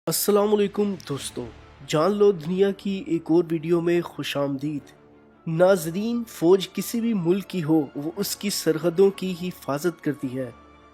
अस्सलाम वालेकुम दोस्तों, जान लो दुनिया की एक और वीडियो में खुश आमदीद। नाजरीन, फ़ौज किसी भी मुल्क की हो वो उसकी सरहदों की हिफाजत करती है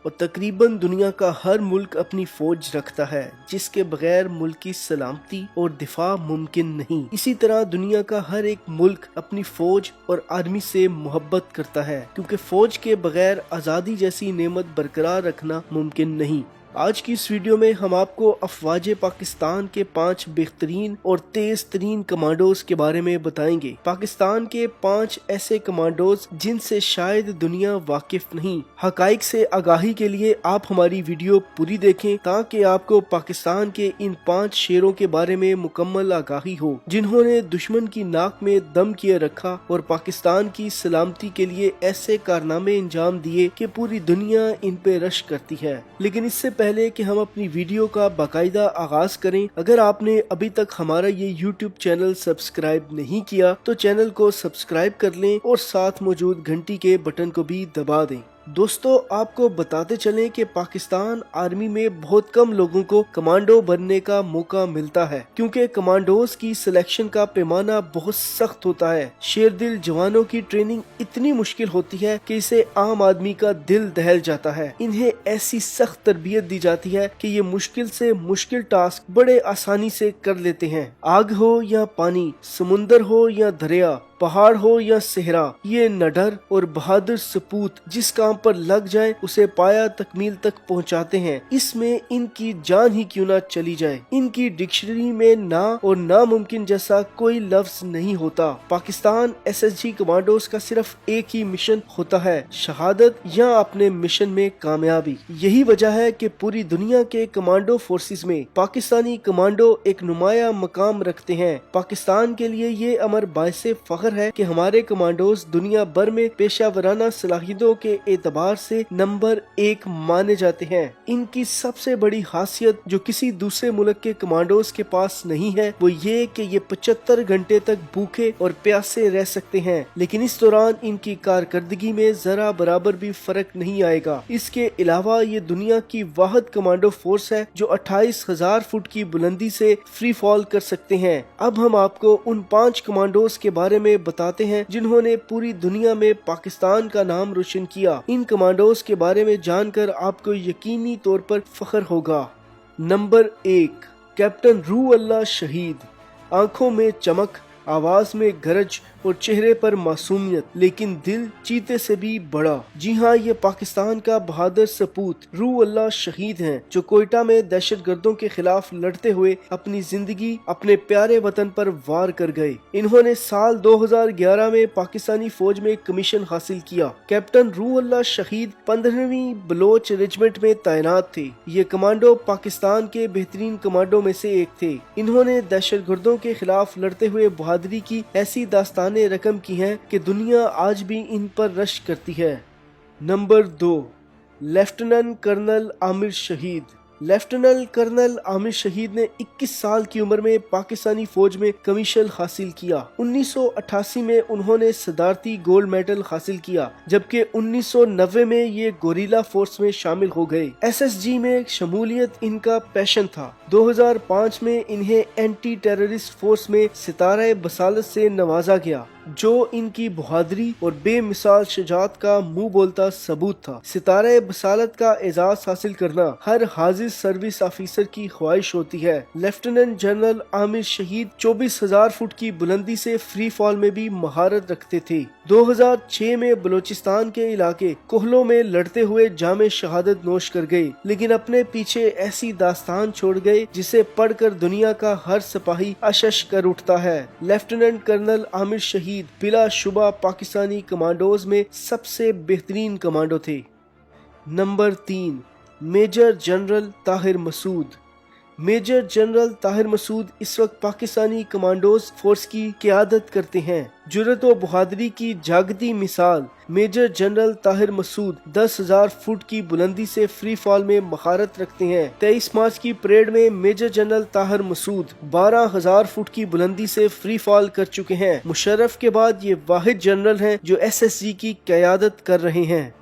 और तकरीबन दुनिया का हर मुल्क अपनी फ़ौज रखता है जिसके बगैर मुल्क की सलामती और दिफा मुमकिन नहीं। इसी तरह दुनिया का हर एक मुल्क अपनी फ़ौज और आर्मी से मोहब्बत करता है क्योंकि फ़ौज के बगैर आज़ादी जैसी नेमत बरकरार रखना मुमकिन नहीं। आज की इस वीडियो में हम आपको अफवाज पाकिस्तान के 5 बेहतरीन और तेज तरीन कमांडोज के बारे में बताएंगे। पाकिस्तान के 5 ऐसे कमांडोज जिनसे शायद दुनिया वाकिफ नहीं। हकाइक से आगाही के लिए आप हमारी वीडियो पूरी देखें ताकि आपको पाकिस्तान के इन 5 शेरों के बारे में मुकम्मल आगाही हो जिन्होंने दुश्मन की नाक में दम किए रखा और पाकिस्तान की सलामती के लिए ऐसे कारनामे अंजाम दिए कि पूरी दुनिया इन पे रश करती है। लेकिन इससे पहले कि हम अपनी वीडियो का बाकायदा आगाज करें, अगर आपने अभी तक हमारा ये YouTube चैनल सब्सक्राइब नहीं किया तो चैनल को सब्सक्राइब कर लें और साथ मौजूद घंटी के बटन को भी दबा दें। दोस्तों, आपको बताते चलें कि पाकिस्तान आर्मी में बहुत कम लोगों को कमांडो बनने का मौका मिलता है क्योंकि कमांडोज की सिलेक्शन का पैमाना बहुत सख्त होता है। शेरदिल जवानों की ट्रेनिंग इतनी मुश्किल होती है कि इसे आम आदमी का दिल दहल जाता है। इन्हें ऐसी सख्त तरबियत दी जाती है कि ये मुश्किल से मुश्किल टास्क बड़े आसानी से कर लेते हैं। आग हो या पानी, समुंदर हो या दरिया, पहाड़ हो या सहरा, ये निडर और बहादुर सपूत जिस काम पर लग जाए उसे पाया तकमील तक पहुंचाते हैं। इसमें इनकी जान ही क्यों ना चली जाए। इनकी डिक्शनरी में ना और नामुमकिन जैसा कोई लफ्ज नहीं होता। पाकिस्तान SSG कमांडोज का सिर्फ एक ही मिशन होता है, शहादत या अपने मिशन में कामयाबी। यही वजह है कि पूरी दुनिया के कमांडो फोर्सेस में पाकिस्तानी कमांडो एक नुमाया मकाम रखते हैं। पाकिस्तान के लिए ये अमर बाइसे फख्र है कि हमारे कमांडोज दुनिया भर में पेशा वराना सलाहियतों के एतबार से नंबर 1 माने जाते हैं। इनकी सबसे बड़ी खासियत जो किसी दूसरे मुल्क के कमांडोज के पास नहीं है वो ये कि ये 75 घंटे तक भूखे और प्यासे रह सकते हैं, लेकिन इस दौरान इनकी कारकर्दगी में जरा बराबर भी फर्क नहीं आएगा। इसके अलावा ये दुनिया की वाहिद कमांडो फोर्स है जो 28,000 फुट की बुलंदी से फ्री फॉल कर सकते हैं। अब हम आपको उन 5 कमांडोज के बारे में बताते हैं जिन्होंने पूरी दुनिया में पाकिस्तान का नाम रोशन किया। इन कमांडोज के बारे में जानकर आपको यकीनी तौर पर फख्र होगा। नंबर 1, कैप्टन रूह अल्लाह शहीद। आंखों में चमक, आवाज में गरज और चेहरे पर मासूमियत, लेकिन दिल चीते से भी बड़ा। जी हाँ, ये पाकिस्तान का बहादुर सपूत रूह अल्लाह शहीद हैं जो कोयटा में दहशतगर्दों के खिलाफ लड़ते हुए अपनी जिंदगी अपने प्यारे वतन पर वार कर गए। इन्होंने साल 2011 में पाकिस्तानी फौज में कमीशन हासिल किया। कैप्टन रूह अल्लाह शहीद 15वीं बलोच रेजिमेंट में तैनात थे। ये कमांडो पाकिस्तान के बेहतरीन कमांडो में से एक थे। इन्होंने दहशतगर्दों के खिलाफ लड़ते हुए बहादुरी की ऐसी दास्तान रकम की है कि दुनिया आज भी इन पर रश करती है। नंबर 2, लेफ्टिनेंट कर्नल आमिर शहीद। लेफ्टिनेंट कर्नल आमिर शहीद ने 21 साल की उम्र में पाकिस्तानी फौज में कमीशन हासिल किया। 1988 में उन्होंने सदारती गोल्ड मेडल हासिल किया, जबकि 1990 में ये गोरिल्ला फोर्स में शामिल हो गए। SSG में शमूलियत इनका पैशन था। 2005 में इन्हें एंटी टेररिस्ट फोर्स में सितारा बसालत से नवाजा गया जो इनकी बहादुरी और बेमिसाल शजात का मुंह बोलता सबूत था। सितारा बसालत का एजाज हासिल करना हर हाजिर सर्विस ऑफिसर की ख्वाहिश होती है। लेफ्टिनेंट जनरल आमिर शहीद 24,000 फुट की बुलंदी से फ्री फॉल में भी महारत रखते थे। 2006 में बलूचिस्तान के इलाके कोहलों में लड़ते हुए जामे शहादत नोश कर गए, लेकिन अपने पीछे ऐसी दास्तान छोड़ गए जिसे पढ़कर दुनिया का हर सिपाही अशश कर उठता है। लेफ्टिनेंट कर्नल आमिर शहीद बिला शुबा पाकिस्तानी कमांडोज में सबसे बेहतरीन कमांडो थे। Number 3, major general Tahir Masood. Major general Tahir Masood इस वक्त पाकिस्तानी कमांडोज फोर्स की क़यादत करते हैं। जुर्रत और बहादुरी की जागती मिसाल major general Tahir Masood 10,000 foot की बुलंदी से फ्री फॉल में महारत रखते हैं। 23 मार्च की परेड में major general Tahir Masood 12,000 foot की बुलंदी से फ्री फॉल कर चुके हैं। मुशर्रफ के बाद ये वाहिद जनरल हैं जो SSG की क़यादत कर रहे हैं।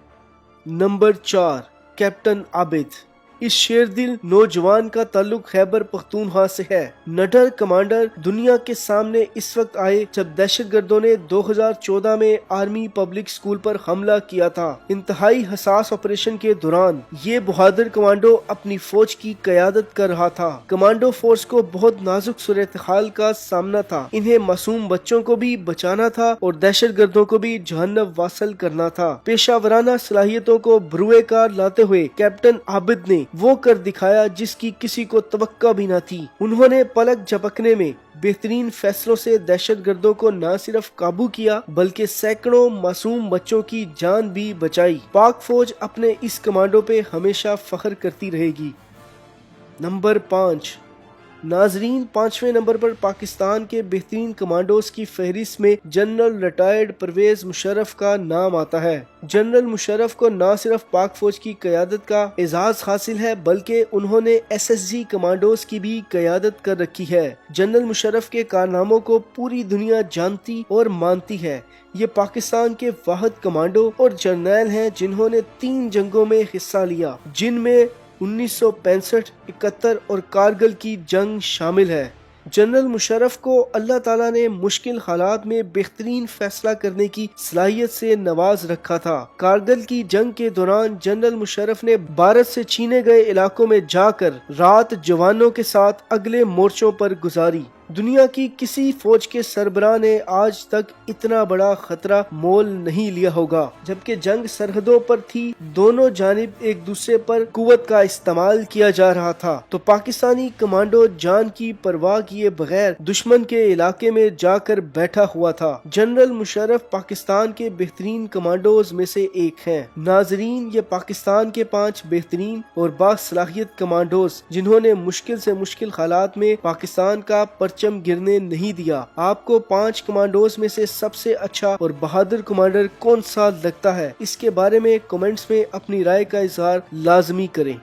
Number 4, captain Abid. इस शेरदिल नौजवान का ताल्लुक खैबर पख्तूनख्वा से है। नडर कमांडर दुनिया के सामने इस वक्त आए जब दहशतगर्दों ने 2014 में आर्मी पब्लिक स्कूल पर हमला किया था। इंतहाई हसास ऑपरेशन के दौरान ये बहादुर कमांडो अपनी फौज की क़यादत कर रहा था। कमांडो फोर्स को बहुत नाजुक सूरत-ए-हाल का सामना था। इन्हें मासूम बच्चों को भी बचाना था और दहशतगर्दों को भी जहन्नम वासल करना था। पेशावराना सलाहियतों को बरूए कार लाते हुए कैप्टन आबिद ने वो कर दिखाया जिसकी किसी को तवक्का भी न थी। उन्होंने पलक झपकने में बेहतरीन फैसलों से दहशतगर्दों को न सिर्फ काबू किया बल्कि सैकड़ों मासूम बच्चों की जान भी बचाई। पाक फौज अपने इस कमांडो पे हमेशा फख्र करती रहेगी। नंबर 5। नाजरीन, 5वें नंबर पर पाकिस्तान के बेहतरीन कमांडोज की फहरिस्त में जनरल रिटायर्ड परवेज मुशर्रफ का नाम आता है। जनरल मुशर्रफ को न सिर्फ पाक फौज की क़यादत का एजाज हासिल है बल्कि उन्होंने SSG कमांडोज की भी क़यादत कर रखी है। जनरल मुशर्रफ के कारनामों को पूरी दुनिया जानती और मानती है। ये पाकिस्तान के वाहिद कमांडो और जर्नैल हैं जिन्होंने 3 जंगों में हिस्सा लिया, जिनमें 1965, 71 और कारगिल की जंग शामिल है। जनरल मुशर्रफ को अल्लाह ताला ने मुश्किल हालात में बेहतरीन फैसला करने की सलाहियत से नवाज रखा था। कारगिल की जंग के दौरान जनरल मुशर्रफ ने भारत से छीने गए इलाकों में जाकर रात जवानों के साथ अगले मोर्चों पर गुजारी। दुनिया की किसी फौज के सरबराह ने आज तक इतना बड़ा खतरा मोल नहीं लिया होगा। जबकि जंग सरहदों पर थी, दोनों जानिब एक दूसरे पर कुव्वत का इस्तेमाल किया जा रहा था, तो पाकिस्तानी कमांडो जान की परवाह किए बगैर दुश्मन के इलाके में जाकर बैठा हुआ था। जनरल मुशर्रफ पाकिस्तान के बेहतरीन कमांडोज में से एक हैं। नाजरीन, ये पाकिस्तान के 5 बेहतरीन और बासलाहियत कमांडोज जिन्होंने मुश्किल से मुश्किल हालात में पाकिस्तान का परचम गिरने नहीं दिया। आपको 5 कमांडोज में से सबसे अच्छा और बहादुर कमांडर कौन सा लगता है? इसके बारे में कमेंट्स में अपनी राय का इजहार लाजमी करें।